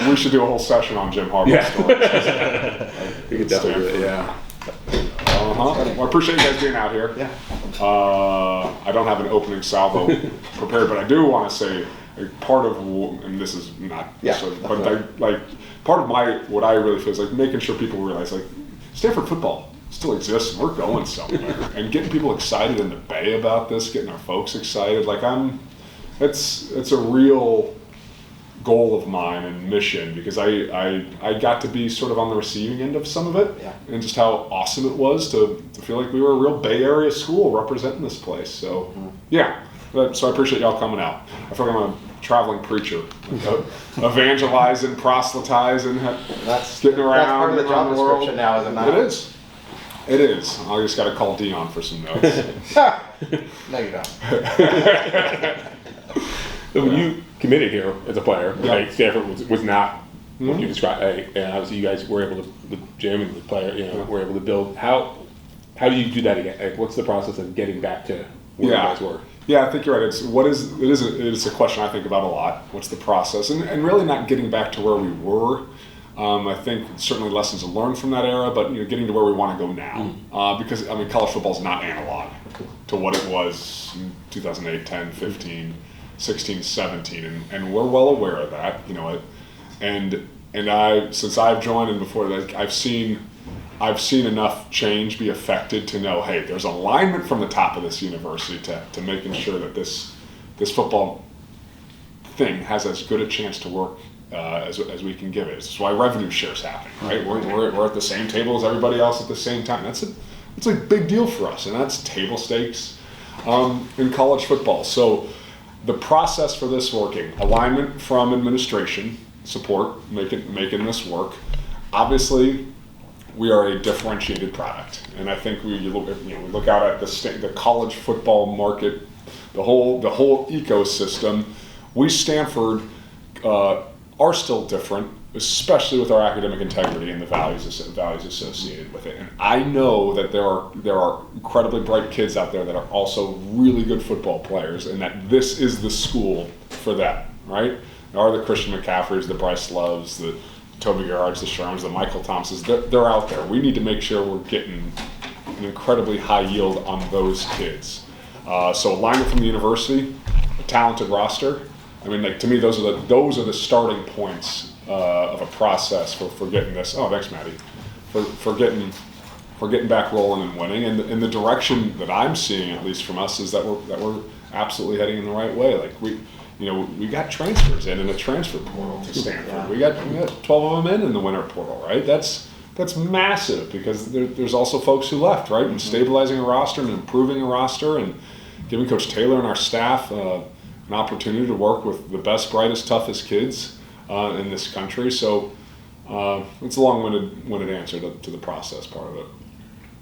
we should do a whole session on Jim Harbaugh's stories. We could definitely do it, yeah. Well, I appreciate you guys being out here. Yeah. I don't have an opening salvo prepared, but I do want to say part of, and this is not, but part of what I really feel is like making sure people realize like Stanford football still exists and we're going somewhere, and getting people excited in the Bay about this, getting our folks excited. Like it's a real goal of mine and mission, because I got to be sort of on the receiving end of some of it, and just how awesome it was to feel like we were a real Bay Area school representing this place. So so I appreciate y'all coming out. I feel like I'm a traveling preacher, evangelizing, proselytizing, getting around. That's part of the job description now, is it not? It is. I just got to call Dion for some notes. No, you don't. So when you committed here as a player, like Stanford was not what you described, and obviously you guys were able to, with Jim and the player, were able to build. How do you do that again? Like, what's the process of getting back to where you guys were? Yeah, I think you're right. It is a question I think about a lot. What's the process? And really not getting back to where we were. I think certainly lessons to learn from that era, but getting to where we want to go now. Because college football is not analog to what it was in 2008, 10, 15, 16, 17, and we're well aware of that. And I, since I've joined and before that, I've seen enough change be affected to know, hey, there's alignment from the top of this university to making sure that this football thing has as good a chance to work as we can give it. That's why revenue shares happen, right? We're at the same table as everybody else at the same time. It's a big deal for us, and that's table stakes in college football. So the process for this working, alignment from administration, support, making this work. Obviously, we are a differentiated product, and I think we look out at the college football market, the whole ecosystem. We Stanford are still different, especially with our academic integrity and the values associated with it. And I know that there are incredibly bright kids out there that are also really good football players, and that this is the school for them, right? There are the Christian McCaffreys, the Bryce Loves, the Toby Gerhards, the Shermans, the Michael Thompsons. They're out there. We need to make sure we're getting an incredibly high yield on those kids. So alignment from the university, a talented roster. To me, those are the starting points of a process for getting this. Oh, thanks, Maddie. For getting back rolling and winning, and the direction that I'm seeing, at least from us, is that we're absolutely heading in the right way. Like we got transfers in a transfer portal to Stanford. Yeah. We got 12 of them in the winter portal, right? That's massive, because there's also folks who left, right? And stabilizing a roster and improving a roster and giving Coach Taylor and our staff an opportunity to work with the best, brightest, toughest kids in this country. So it's a long-winded answer to the process part of it.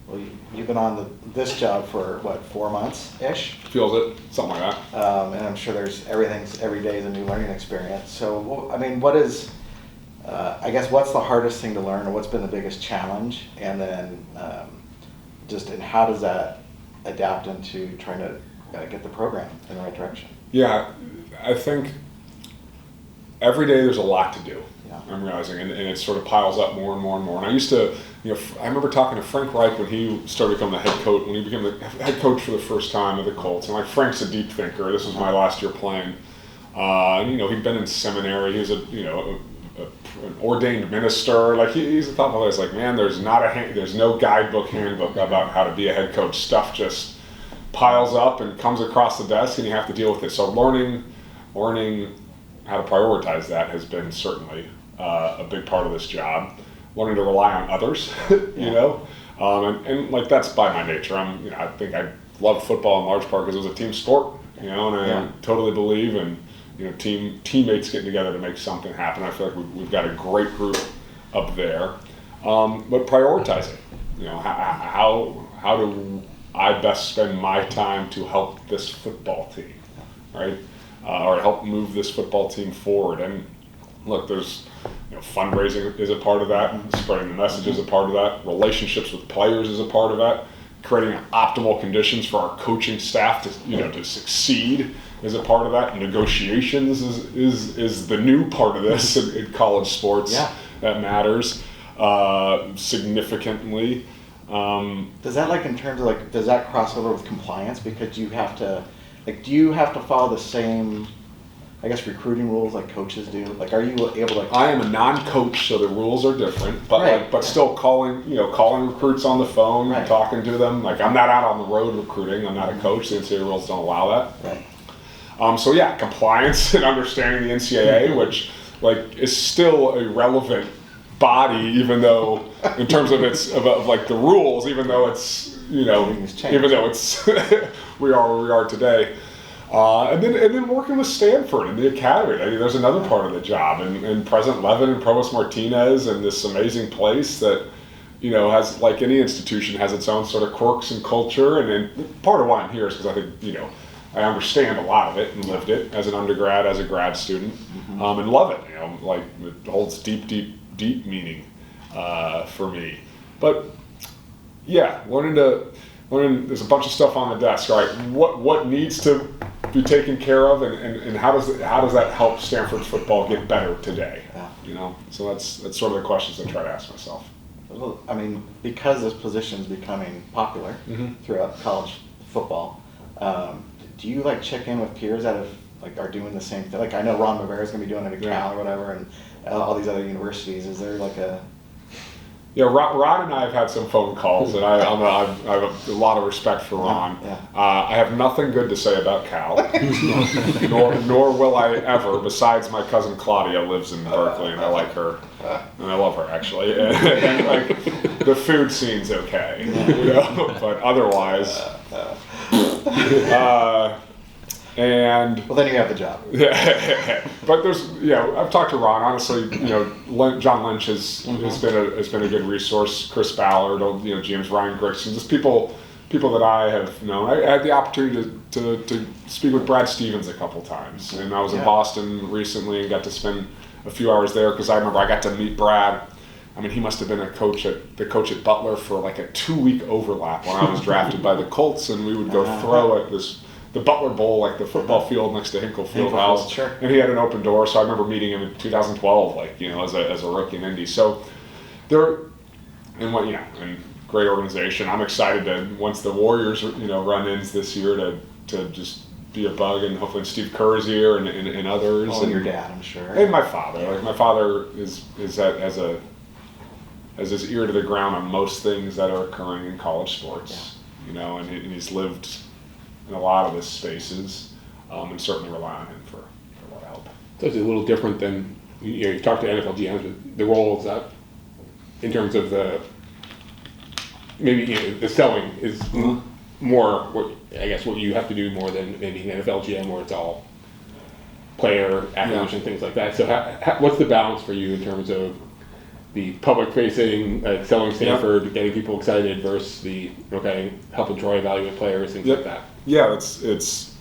Well, you've been on this job for, 4 months-ish? Feels it, something like that. And I'm sure every day is a new learning experience. So, what is, I guess, what's the hardest thing to learn, or what's been the biggest challenge? And then and how does that adapt into trying to get the program in the right direction? Yeah, I think every day there's a lot to do. Yeah. I'm realizing, and it sort of piles up more and more and more. And I used to, I remember talking to Frank Reich when he started becoming the head coach, when he became the head coach for the first time of the Colts. And Frank's a deep thinker. This was my last year playing. And he'd been in seminary. He was an ordained minister. Like he's the top of it. Like, man, there's no guidebook, handbook about how to be a head coach. Stuff just piles up and comes across the desk, and you have to deal with it. So learning how to prioritize that has been certainly a big part of this job. Learning to rely on others, and that's by my nature. I think I love football in large part because it was a team sport, and I totally believe in teammates getting together to make something happen. I feel like we've got a great group up there, but prioritizing, how do I best spend my time to help this football team, right? Or help move this football team forward. And look, there's fundraising is a part of that, spreading the message is a part of that, relationships with players is a part of that, creating optimal conditions for our coaching staff to succeed is a part of that. Negotiations is the new part of this in college sports that matters significantly. Does that, like, in terms of, like, does that cross over with compliance? Because you have to, like, do you have to follow the same, I guess, recruiting rules like coaches do? Like, are you able to? I am a non-coach, so the rules are different. But but still calling recruits on the phone, talking to them. Like, I'm not out on the road recruiting. I'm not a coach. The NCAA rules don't allow that. Right. So yeah, compliance and understanding the NCAA, which like is still a relevant body, even though in terms of like the rules, even though it's even though it's we are where we are today. And then working with Stanford and the academy. I mean, there's another part of the job, and President Levin and Provost Martinez and this amazing place that has, like any institution, has its own sort of quirks and culture. And part of why I'm here is because I think I understand a lot of it and lived it as an undergrad, as a grad student, and love it. Like it holds deep meaning for me. But yeah, learning. There's a bunch of stuff on the desk. Right, what needs to be taken care of, and how does that help Stanford football get better today? So that's sort of the questions I try to ask myself. Well, I mean, because this position is becoming popular throughout college football, do you like check in with peers that are doing the same thing? Like, I know Ron Rivera is going to be doing it at Cal or whatever, and all these other universities. Is there like a Ron and I have had some phone calls, and I have a lot of respect for Ron. I have nothing good to say about Cal, nor will I ever. Besides, my cousin Claudia lives in Berkeley, and I like her, and I love her actually. And like the food scene's okay, but otherwise. And well, then you have the job. But I've talked to Ron. Honestly, John Lynch has been a good resource. Chris Ballard, James Ryan Gregson, just people that I have known. I had the opportunity to speak with Brad Stevens a couple times, and I was in Boston recently and got to spend a few hours there because I remember I got to meet Brad. I mean, he must have been the coach at Butler for like a 2-week overlap when I was drafted by the Colts, and we would go throw at the Butler Bowl, like the football field next to Hinkle Fieldhouse. Sure. And he had an open door, so I remember meeting him in 2012, as a rookie in Indy. So and great organization. I'm excited to, once the Warriors run-ins this year, to just be a bug, and hopefully Steve Kerr's here and others. Oh, and your dad, I'm sure. And my father. Like, my father is has his ear to the ground on most things that are occurring in college sports, and he's lived in a lot of his spaces, and certainly rely on him for a lot of help. So it's a little different than, you talk to NFL GMs, but the roles that, in terms of the selling is more, what you have to do more than maybe an NFL GM where it's all player acquisition, things like that. So what's the balance for you in terms of the public-facing, selling Stanford, getting people excited, versus the helping Troy evaluate players, things like that? Yeah, it's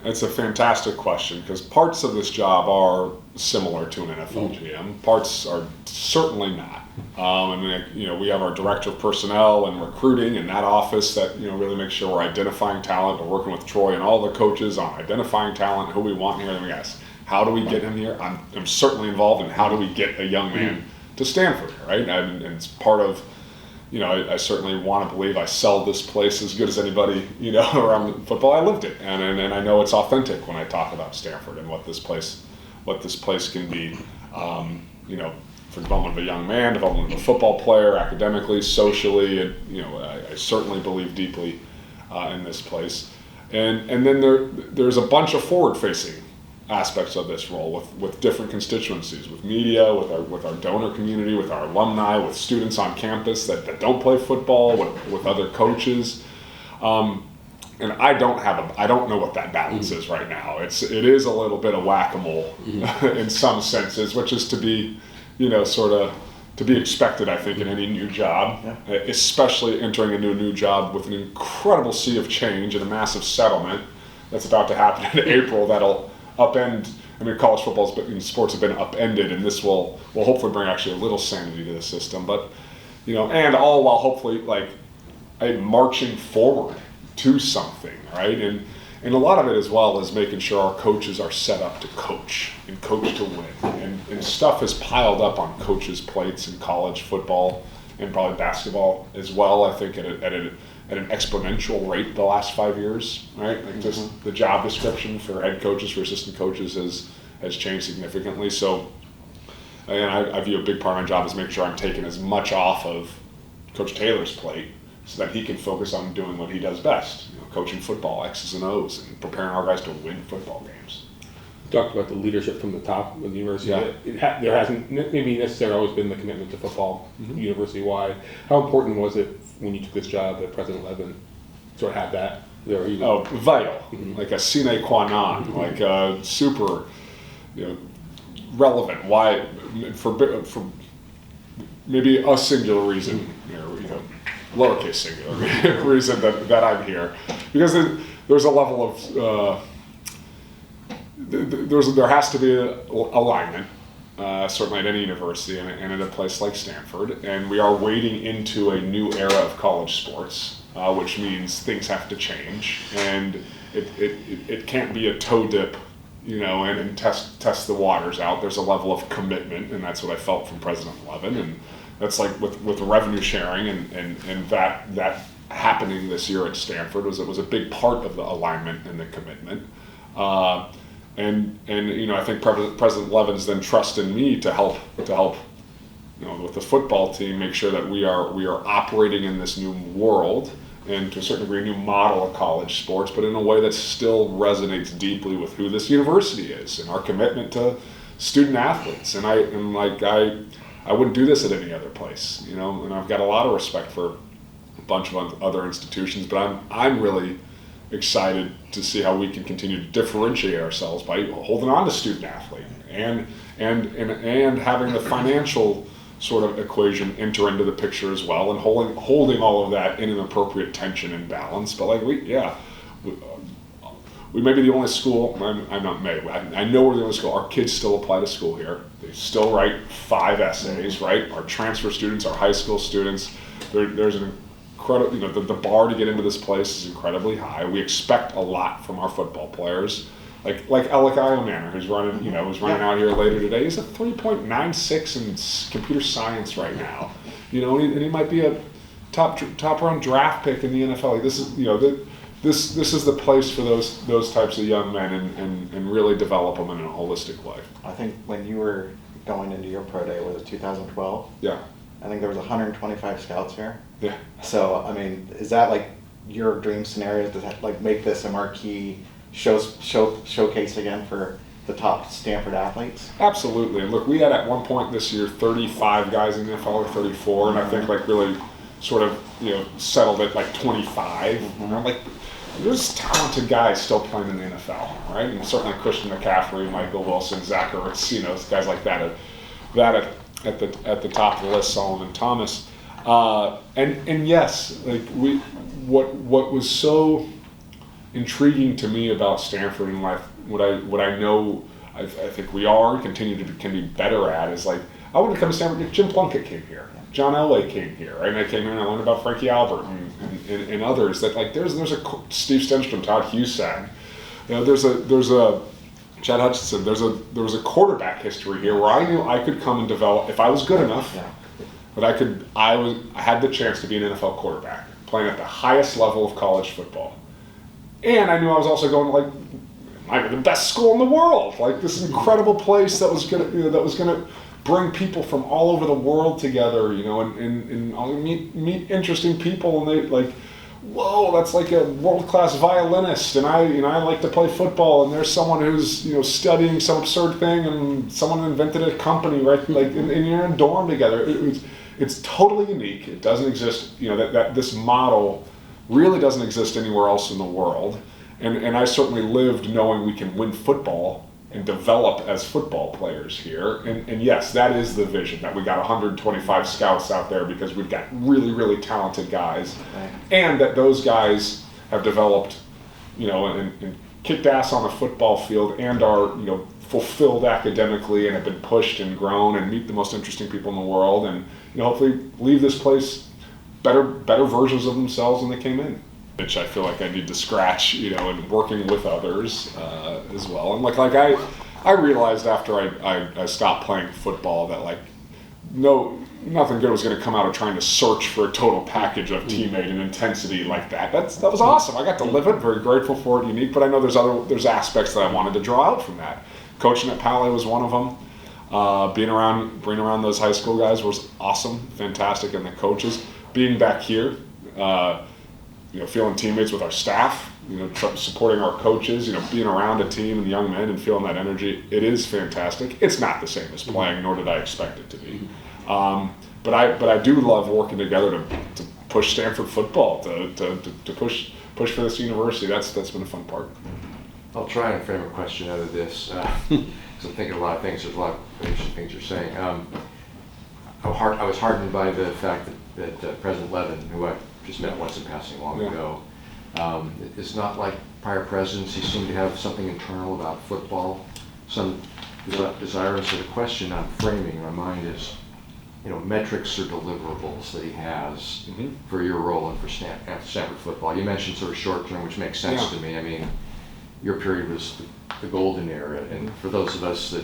a fantastic question, because parts of this job are similar to an NFL GM. Parts are certainly not. We have our director of personnel and recruiting in that office that really makes sure we're identifying talent. We're working with Troy and all the coaches on identifying talent, who we want here. And we ask, how do we get him here? I'm certainly involved in how do we get a young man to Stanford, right? And it's part of, I certainly want to believe I sell this place as good as anybody, around football. I lived it, and I know it's authentic when I talk about Stanford and what this place can be, for development of a young man, development of a football player, academically, socially, and I certainly believe deeply in this place. And then there's a bunch of forward-facing aspects of this role with different constituencies, with media, with our donor community, with our alumni, with students on campus that don't play football, with other coaches, and I don't know what that balance is right now. It is a little bit of whack-a-mole in some senses, which is to be sort of to be expected, I think, in any new job, especially entering a new job with an incredible sea of change and a massive settlement that's about to happen in April that'll upend. I mean, college football and sports have been upended, and this will hopefully bring actually a little sanity to the system. But and all while hopefully marching forward to something, right? And a lot of it as well is making sure our coaches are set up to coach and coach to win. And stuff has piled up on coaches' plates in college football and probably basketball as well. I think at an exponential rate the last 5 years, right? Like just the job description for head coaches, for assistant coaches has changed significantly. So again, I view a big part of my job as making sure I'm taking as much off of Coach Taylor's plate so that he can focus on doing what he does best, coaching football, X's and O's, and preparing our guys to win football games. You talked about the leadership from the top of the university. Yeah. There hasn't maybe necessarily always been the commitment to football university-wide. How important was it when you took this job at President Levin to sort of have that there? Vital, like a sine qua non, like super, relevant. Why? For maybe a singular reason, lowercase singular reason that I'm here, because there's a level of there has to be alignment, certainly at any university and at a place like Stanford, and we are wading into a new era of college sports, which means things have to change, and it can't be a toe dip, and test the waters out. There's a level of commitment, and that's what I felt from President Levin, and that's like with revenue sharing and that happening this year at Stanford was a big part of the alignment and the commitment. And I think President Levin's then trusted me to help with the football team make sure that we are operating in this new world and to a certain degree a new model of college sports, but in a way that still resonates deeply with who this university is and our commitment to student athletes. And I wouldn't do this at any other place, and I've got a lot of respect for a bunch of other institutions, but I'm really excited to see how we can continue to differentiate ourselves by holding on to student athlete and having the financial sort of equation enter into the picture as well, and holding all of that in an appropriate tension and balance. But we may be the only school. I'm not may. I know we're the only school. Our kids still apply to school here. They still write 5 essays, right? Our transfer students, our high school students. There's an incredible. The bar to get into this place is incredibly high. We expect a lot from our football players. Like Alec Iomanner, who's running out here later today. He's a 3.96 in computer science right now. And he might be a top round draft pick in the NFL. Like this is the place for those types of young men and really develop them in a holistic way. I think when you were going into your pro day, was it 2012? Yeah. I think there was 125 scouts here. Yeah. So, is that like your dream scenario to make this a marquee showcase again for the top Stanford athletes? Absolutely. And look, we had at one point this year 35 guys in the NFL, or 34, and I think really sort of settled at 25. And I'm there's talented guys still playing in the NFL, right? And certainly Christian McCaffrey, Michael Wilson, Zach Ertz, guys like that at the top of the list, Solomon Thomas. And yes, what was so intriguing to me about Stanford and what I know I think we can be better at is I wanted to come to Stanford. Jim Plunkett came here, John Elway came here, right? And I came here and I learned about Frankie Albert and others that there's a Steve Stenstrom, Todd Husak, there's a Chad Hutchinson. There was a quarterback history here where I knew I could come and develop if I was good enough. Yeah. But I had the chance to be an NFL quarterback, playing at the highest level of college football, and I knew I was also going to the best school in the world, this incredible place that was gonna bring people from all over the world together, and meet interesting people, and they whoa, that's like a world-class violinist, and I like to play football, and there's someone who's studying some absurd thing, and someone invented a company, right? And you're in a dorm together. It's totally unique. It doesn't exist. That this model really doesn't exist anywhere else in the world. And I certainly lived knowing we can win football and develop as football players here. And yes, that is the vision, that we got 125 scouts out there because we've got really, really talented guys. Right. And that those guys have developed, and kicked ass on the football field and are, fulfilled academically and have been pushed and grown and meet the most interesting people in the world and, hopefully leave this place better versions of themselves than they came in. which I feel like I need to scratch, and working with others as well. And I realized after I stopped playing football that nothing good was going to come out of trying to search for a total package of teammate and intensity like that. That was awesome. I got to live it. Very grateful for it. Unique, but I know there's aspects that I wanted to draw out from that. Coaching at Pally was one of them. Being around those high school guys was awesome, fantastic, and the coaches. Being back here, feeling teammates with our staff, supporting our coaches, being around a team and young men and feeling that energy, it is fantastic. It's not the same as playing, nor did I expect it to be. But I do love working together to push Stanford football, to push for this university. That's been a fun part. I'll try and frame a question out of this, because I'm thinking a lot of things. There's a lot of interesting things you're saying. I was heartened by the fact that President Levin, who I just met once in passing long ago, it's not like prior presidents. He seemed to have something internal about football, some desire. And so the question I'm framing in my mind is, metrics or deliverables that he has for your role and for Stanford football. You mentioned sort of short term, which makes sense to me. I mean, your period was the golden era, and for those of us that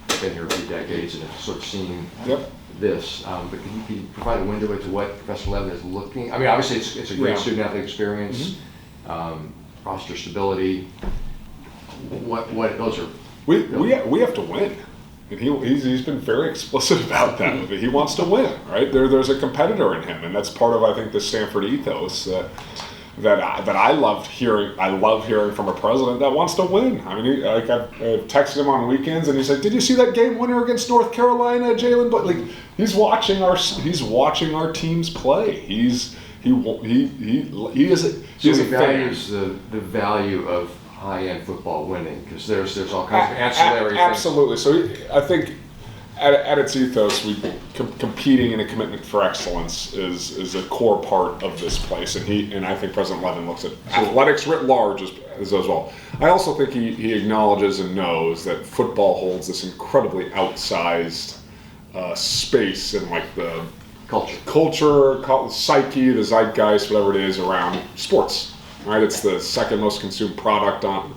have been here a few decades and have sort of seen this, but can you provide a window into what Professor Levin is looking? I mean, obviously it's a great student athlete experience, roster stability. What those are? We have to win. And he's been very explicit about that. He wants to win, right? There's a competitor in him, and that's part of, I think, the Stanford ethos that I love hearing. I love hearing from a president that wants to win. I mean, I've texted him on weekends, and he's like, "Did you see that game winner against North Carolina, Jalen?" But he's watching our teams play. He values the value of high-end football winning, because there's all kinds of ancillary things. Absolutely. So I think at its ethos, competing in a commitment for excellence is a core part of this place, and I think President Levin looks at athletics writ large as well. I also think he acknowledges and knows that football holds this incredibly outsized space in the culture, psyche, the zeitgeist, whatever it is around sports. Right, it's the second most consumed product in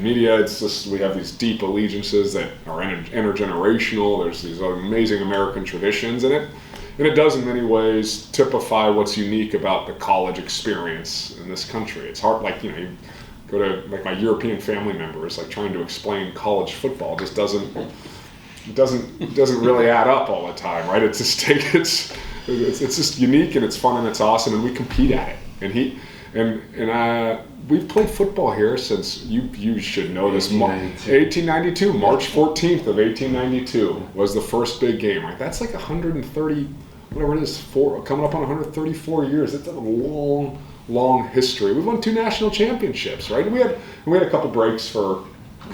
media. It's just we have these deep allegiances that are intergenerational. There's these amazing American traditions, and it does in many ways typify what's unique about the college experience in this country. It's hard, you go to my European family members, trying to explain college football just doesn't really add up all the time, right? It's just unique and it's fun and it's awesome, and we compete at it. And we've played football here since, you should know this, 1892, March 14th of 1892 was the first big game. Right? That's 130, whatever it is, coming up on 134 years. It's a long, long history. We've won 2 national championships, right? And we had a couple breaks for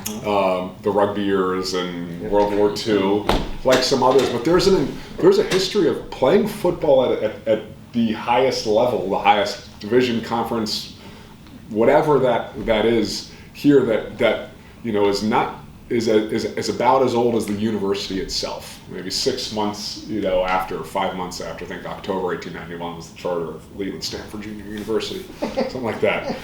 the rugby years and World War II, like some others. But there's a history of playing football at the highest level, the highest division, conference, whatever that is here, that is about as old as the university itself. Maybe 6 months, 5 months after. I think October 1891 was the charter of Leland Stanford Junior University, something like that.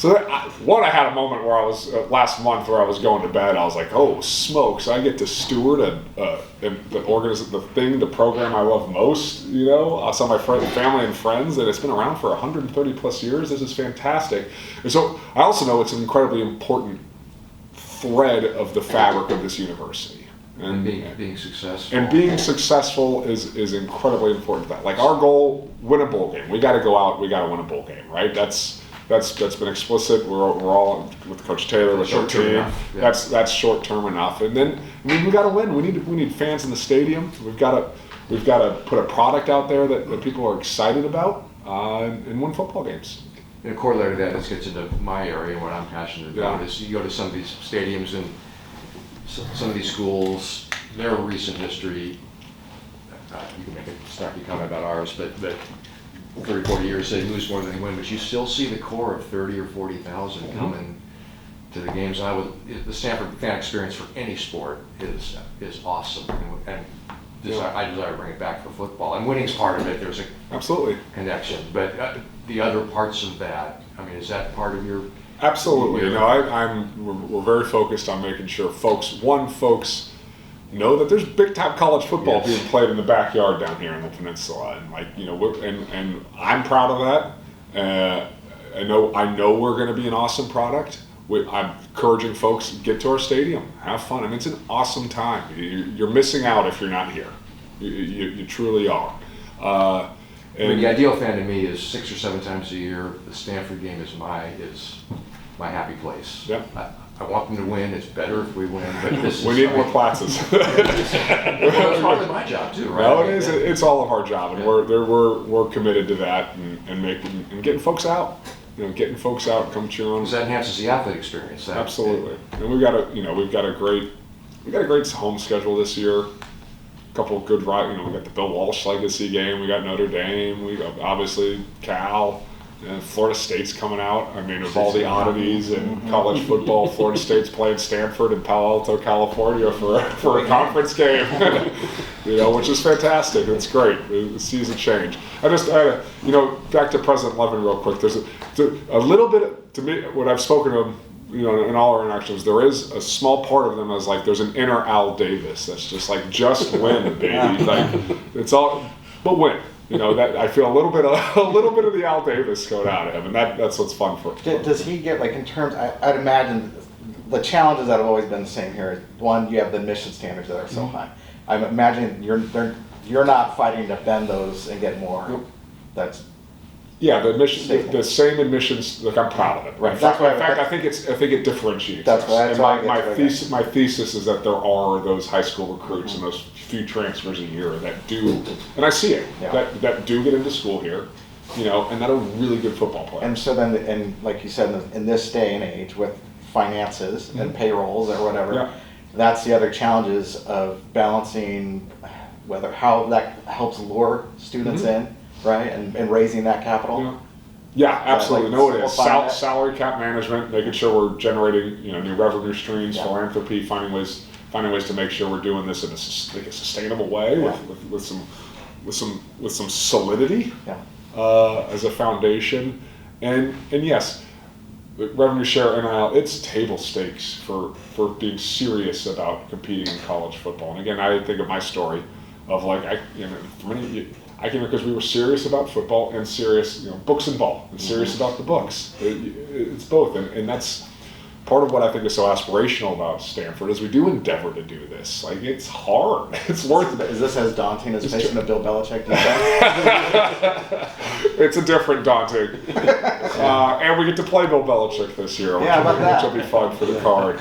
I had a moment where I was last month where I was going to bed. I was like, "Oh smokes! I get to steward the program I love most." I saw my family and friends, and it's been around for 130 plus years. This is fantastic. And so I also know it's an incredibly important thread of the fabric of this university. And being successful. And being successful is incredibly important. Our goal, win a bowl game. We got to go out. We got to win a bowl game, right? That's been explicit. We're all with Coach Taylor, with our team. Yeah. That's short term enough. And then we got to win. We need fans in the stadium. We've got to put a product out there that people are excited about and win football games. And a corollary to that, this gets into my area and what I'm passionate about, is you go to some of these stadiums and some of these schools, their recent history, you can make a snarky comment about ours, but 30, 40 years, they lose more than they win, but you still see the core of 30 or 40,000 coming to the games. The Stanford fan experience for any sport is awesome, and I desire to bring it back for football. And winning's part of it. There's a Absolutely. connection. But the other parts of that, I mean, is that part of your? Absolutely. We're very focused on making sure folks know that there's big time college football Yes. being played in the backyard down here in the peninsula, and and I'm proud of that. I know we're going to be an awesome product. I'm encouraging folks, get to our stadium, have fun. I mean, it's an awesome time. You're missing out if you're not here. You truly are. I mean, the ideal fan to me is 6 or 7 times a year. The Stanford game is my happy place. Yeah. I want them to win. It's better if we win, but this We need more Platzes. Well, it's probably my job too, right? No, it is. It's all of our job, and we're committed to that, and getting folks out. Getting folks out, come cheer on. Because that enhances the athlete experience. Absolutely, and we've got a great home schedule this year. A couple of good we got the Bill Walsh legacy game. We got Notre Dame. We got obviously Cal. And Florida State's coming out. I mean, of all the oddities in college football, Florida State's playing Stanford in Palo Alto, California for a conference game, which is fantastic. It's great. The season change. Back to President Levin real quick. There's a little bit, to me, what I've spoken to him, in all our interactions, there is a small part of them as like, there's an inner Al Davis that's just like, just win, baby. Like, it's all, but win. That I feel a little bit of the Al Davis going out of him, and that's what's fun for him. Does he get, like, in terms, I'd imagine the challenges that have always been the same here. One, you have the admission standards that are so high. I'm imagining you're not fighting to bend those and get more. Nope. That's the same admissions. Look, I'm proud of it. Right. In fact, I think it differentiates That's us. why And my thesis is that there are those high school recruits and those few transfers a year that do, and I see it, that do get into school here, and that are really good football players. And so then, and like you said, in this day and age with finances and payrolls or whatever, that's the other challenges of balancing how that helps lure students in, right, and raising that capital. Yeah, absolutely. Like, It is. Salary cap management, making sure we're generating new revenue streams, philanthropy, finding ways to make sure we're doing this in a sustainable way with some solidity as a foundation, and yes, revenue share, NIL, it's table stakes for being serious about competing in college football. And again, I think of my story of for many. I came here because we were serious about football and serious, books and ball, and serious about the books. It's both, and that's part of what I think is so aspirational about Stanford is we do endeavor to do this. Like, it's hard. It's worth it. Is this as daunting as facing a Bill Belichick defense? It's a different daunting. And we get to play Bill Belichick this year, which will be fun for the card.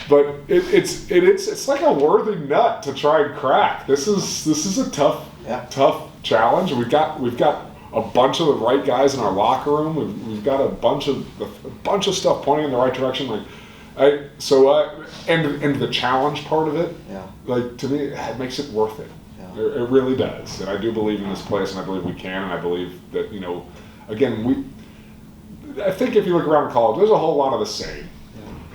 But it's like a worthy nut to try and crack. This is a tough challenge. We've got a bunch of the right guys in our locker room. We've got a bunch of stuff pointing in the right direction. And the challenge part of it, to me, it makes it worth it. Yeah. It really does. And I do believe in this place, and I believe we can, and I believe that again, I think if you look around college, there's a whole lot of the same.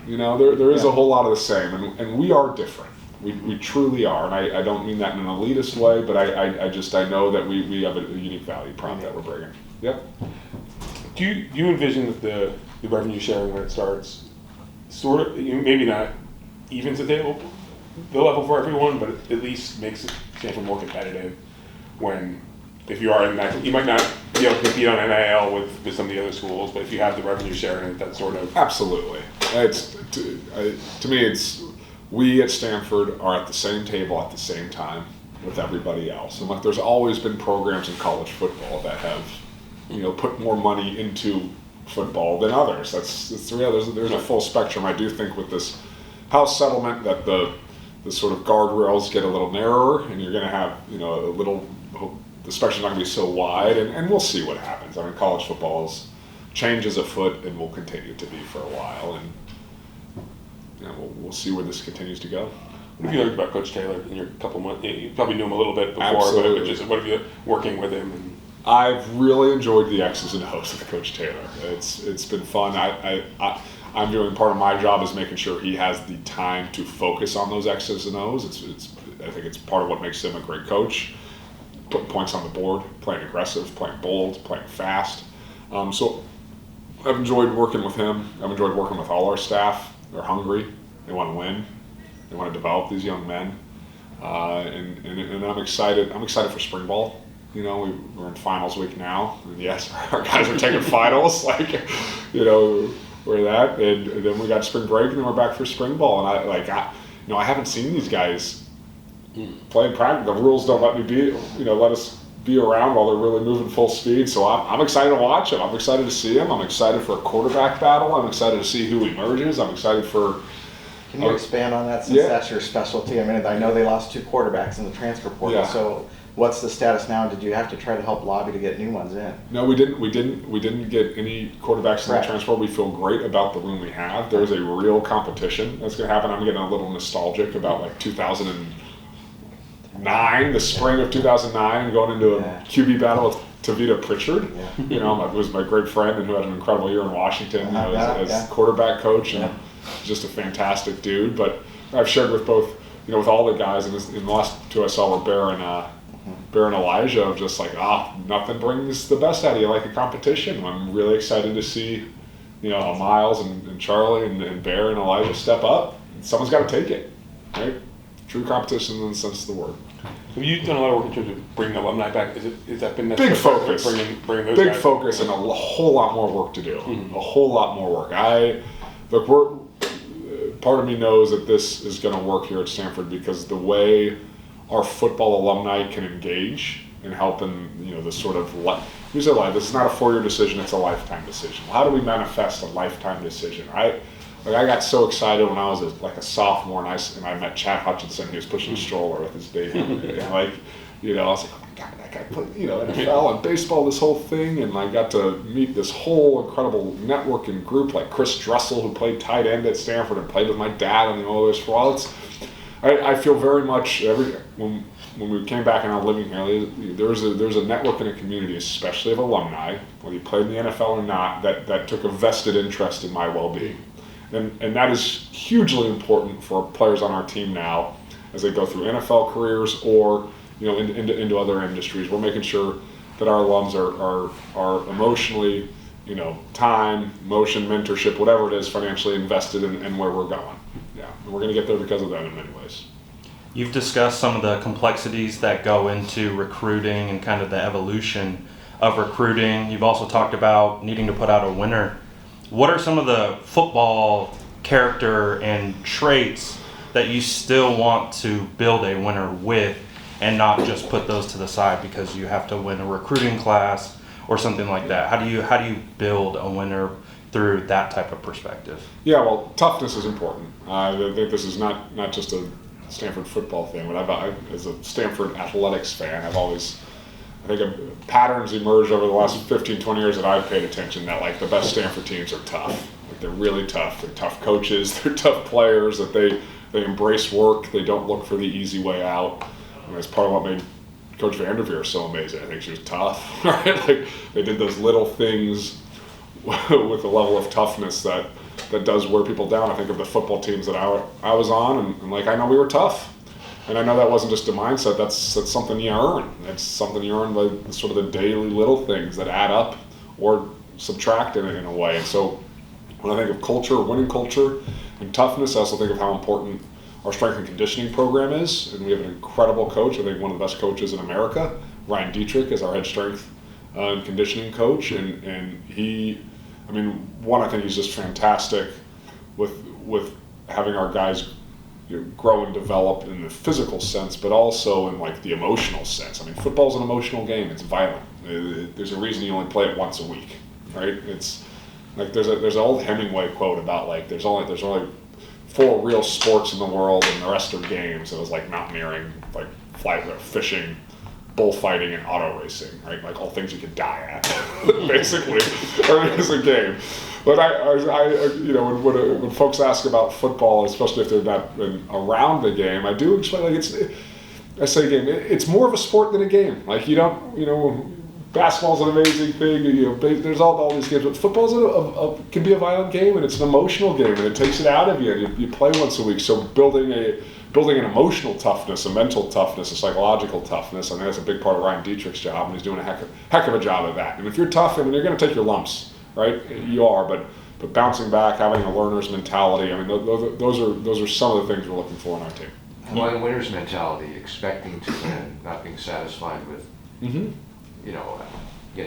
There is a whole lot of the same, and we are different. We truly are, and I don't mean that in an elitist way, but I know that we have a unique value prop that we're bringing. Yep. Do you envision that the revenue sharing when it starts, sort of, maybe not evens the level for everyone, but at least makes it Stanford more competitive when, if you are in that, you might not be able to compete on NIL with some of the other schools, but if you have the revenue sharing, that sort of... Absolutely. To me, we at Stanford are at the same table at the same time with everybody else. And there's always been programs in college football that have, put more money into football than others. That's the reality. There's a full spectrum. I do think with this House settlement that the sort of guardrails get a little narrower, and you're going to have, a little... The spectrum's not going to be so wide, and we'll see what happens. I mean, college football changes afoot and will continue to be for a while, and we'll see where this continues to go. What have you learned about Coach Taylor in your couple months? You probably knew him a little bit before, Absolutely. but just what have you working with him? And... I've really enjoyed the X's and O's with Coach Taylor. It's been fun. I'm doing part of my job is making sure he has the time to focus on those X's and O's. I think it's part of what makes him a great coach. Putting points on the board, playing aggressive, playing bold, playing fast. So I've enjoyed working with him. I've enjoyed working with all our staff. They're hungry. They want to win. They want to develop these young men. And I'm excited. I'm excited for spring ball. You know, we're in finals week now. And yes, our guys are taking finals. Like, you know, we're that. And then we got spring break, and then we're back for spring ball. And I haven't seen these guys play in practice. The rules don't let me let us be around while they're really moving full speed. So I'm excited to watch them. I'm excited to see them. I'm excited for a quarterback battle. I'm excited to see who emerges. I'm excited for. Can you expand on that since that's your specialty? I mean, I know they lost 2 quarterbacks in the transfer portal. Yeah. So what's the status now? Did you have to try to help lobby to get new ones in? No, we didn't. We didn't get any quarterbacks in the transfer. We feel great about the room we have. There's a real competition that's going to happen. I'm getting a little nostalgic about like 2009, the spring of 2009, and going into a QB battle with Tavita Pritchard. Yeah. You know, it was my great friend and who had an incredible year in Washington as quarterback coach, and just a fantastic dude. But I've shared with both, with all the guys, and in the last 2 I saw were Bear and Elijah, of just like, nothing brings the best out of you like a competition. I'm really excited to see, Miles and Charlie and Bear and Elijah step up. Someone's got to take it, right? True competition in the sense of the word. So you've done a lot of work in terms of bringing alumni back. Has that been necessary? Big focus. Bringing those Big guys focus and a whole lot more work to do. Mm-hmm. A whole lot more work. Part of me knows that this is going to work here at Stanford because the way our football alumni can engage and help in the sort of this is not a 4-year decision, it's a lifetime decision. How do we manifest a lifetime decision? I got so excited when I was a sophomore and I met Chad Hutchinson. He was pushing a stroller with his baby, and I was like, oh my God, that guy played NFL and baseball, this whole thing, and I got to meet this whole incredible network and group like Chris Dressel, who played tight end at Stanford and played with my dad on the Oilers for a while. I feel very much when we came back and I'm living here, there's a network and a community, especially of alumni, whether you played in the NFL or not, that took a vested interest in my well-being. And that is hugely important for players on our team now as they go through NFL careers or into other industries. We're making sure that our alums are emotionally, time, motion, mentorship, whatever it is, financially invested in where we're going. Yeah, and we're going to get there because of that in many ways. You've discussed some of the complexities that go into recruiting and kind of the evolution of recruiting. You've also talked about needing to put out a winner. What are some of the football character and traits that you still want to build a winner with and not just put those to the side because you have to win a recruiting class or something like that? How do you build a winner through that type of perspective? Yeah, well, toughness is important. I think this is not just a Stanford football thing, but as a Stanford athletics fan, I think patterns emerged over the last 15, 20 years that I've paid attention that the best Stanford teams are tough. They're really tough. They're tough coaches. They're tough players. That they embrace work. They don't look for the easy way out. And that's part of what made Coach Vanderveer so amazing. I think she was tough. Right? They did those little things with a level of toughness that does wear people down. I think of the football teams that I was on, and I know we were tough. And I know that wasn't just a mindset, that's something you earn. It's something you earn by sort of the daily little things that add up or subtract in a way. And so when I think of culture, winning culture, and toughness, I also think of how important our strength and conditioning program is. And we have an incredible coach, I think one of the best coaches in America. Ryan Dietrich is our head strength and conditioning coach. And he, I think he's just fantastic with having our guys grow and develop in the physical sense, but also in the emotional sense. Football's an emotional game. It's violent. There's a reason you only play it once a week, right? It's there's an old Hemingway quote about there's only 4 real sports in the world, and the rest are games. It was mountaineering, fishing, bullfighting, and auto racing, right? All things you could die at, basically. It's a game. But when folks ask about football, especially if they've not been around the game, I do explain I say game. It's more of a sport than a game. You don't basketball's an amazing thing. There's all these games, but football's can be a violent game, and it's an emotional game, and it takes it out of you. And you play once a week, so building an emotional toughness, a mental toughness, a psychological toughness. I think that's a big part of Ryan Dietrich's job, and he's doing a heck of a job of that. And if you're tough, I mean, you're going to take your lumps, right? You are, but bouncing back, having a learner's mentality. I mean, those are some of the things we're looking for in our team. Well, winner's mentality, expecting to win, not being satisfied with, again,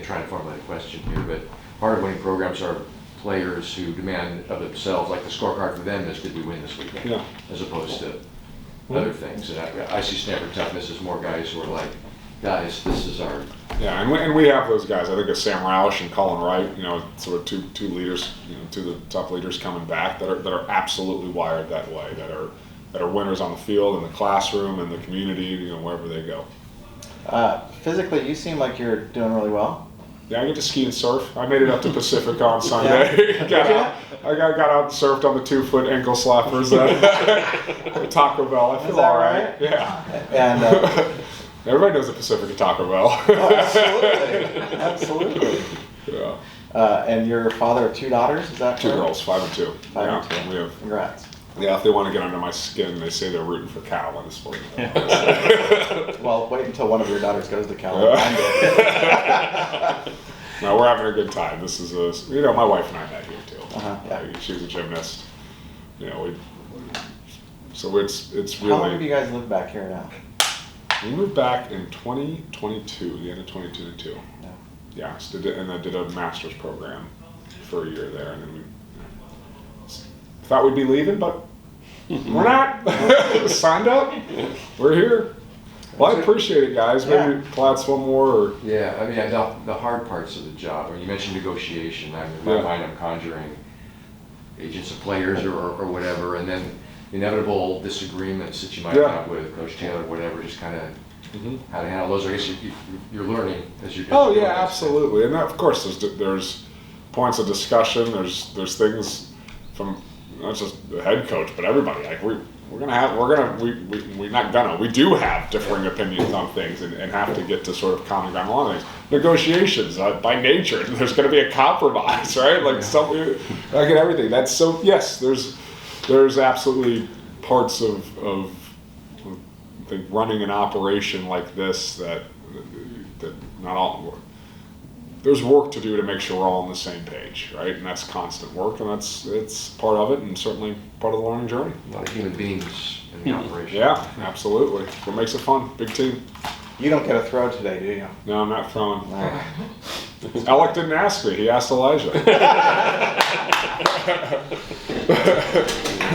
trying to formulate a question here, but part of winning programs are players who demand of themselves, like the scorecard for them is, did we win this weekend, as opposed to other things. And I see Stanford toughness as more guys who are like, guys, this is our... Yeah, and we have those guys. I think it's Sam Roush and Colin Wright, sort of two leaders, two of the top leaders coming back that are absolutely wired that way, that are winners on the field, in the classroom, in the community, wherever they go. Physically, you seem like you're doing really well. Yeah, I get to ski and surf. I made it up to Pacific on Sunday. I got out and surfed on the 2-foot ankle slappers at Taco Bell. I feel all right. Yeah. And everybody knows the Pacific at Taco Bell. Oh, absolutely. Yeah. And your father of 2 daughters, is that Two correct? girls, 5 and 2. 5 and 2. And we have. Congrats. Yeah, if they want to get under my skin, they say they're rooting for Cal in the sport. Well, wait until one of your daughters goes to Cal. No, we're having a good time. This is my wife and I met here too. Yeah. She's a gymnast. So it's really. How long have you guys lived back here now? We moved back in 2022, the end of 2022. Yeah, and I did a master's program for a year there, and then we thought we'd be leaving, but we're not. Signed up. We're here. Well, I appreciate it, guys. Maybe Platts one more. Or... Yeah, I mean, the hard parts of the job. When you mentioned negotiation, in my mind, I'm conjuring agents of players or whatever, and then inevitable disagreements that you might have with Coach Taylor, whatever, just kind of how to handle those. I guess you're learning as you go. Oh yeah, absolutely. And of course, there's points of discussion. There's things from not just the head coach, but everybody. Like we do have differing opinions on things and have to get to sort of common ground on things. Negotiations, by nature, there's going to be a compromise, right? Like like in everything. That's so. Yes, there's absolutely parts of I think running an operation like this that not all. There's work to do to make sure we're all on the same page, right? And that's constant work, and it's part of it, and certainly part of the learning journey. A lot of human beings in the operation. Yeah, absolutely. What makes it fun? Big team. You don't get a throw today, do you? No, I'm not throwing. Alec didn't ask me. He asked Elijah.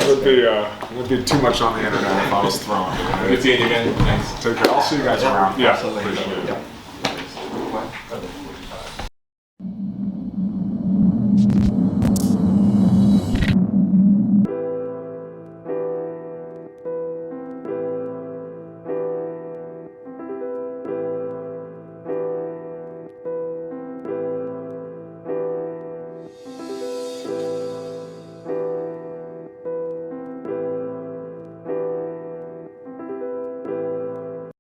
It would be too much on the internet if I was throwing. Good seeing you again. Thanks. Take care. I'll see you guys around. Yeah. Absolutely. Appreciate it.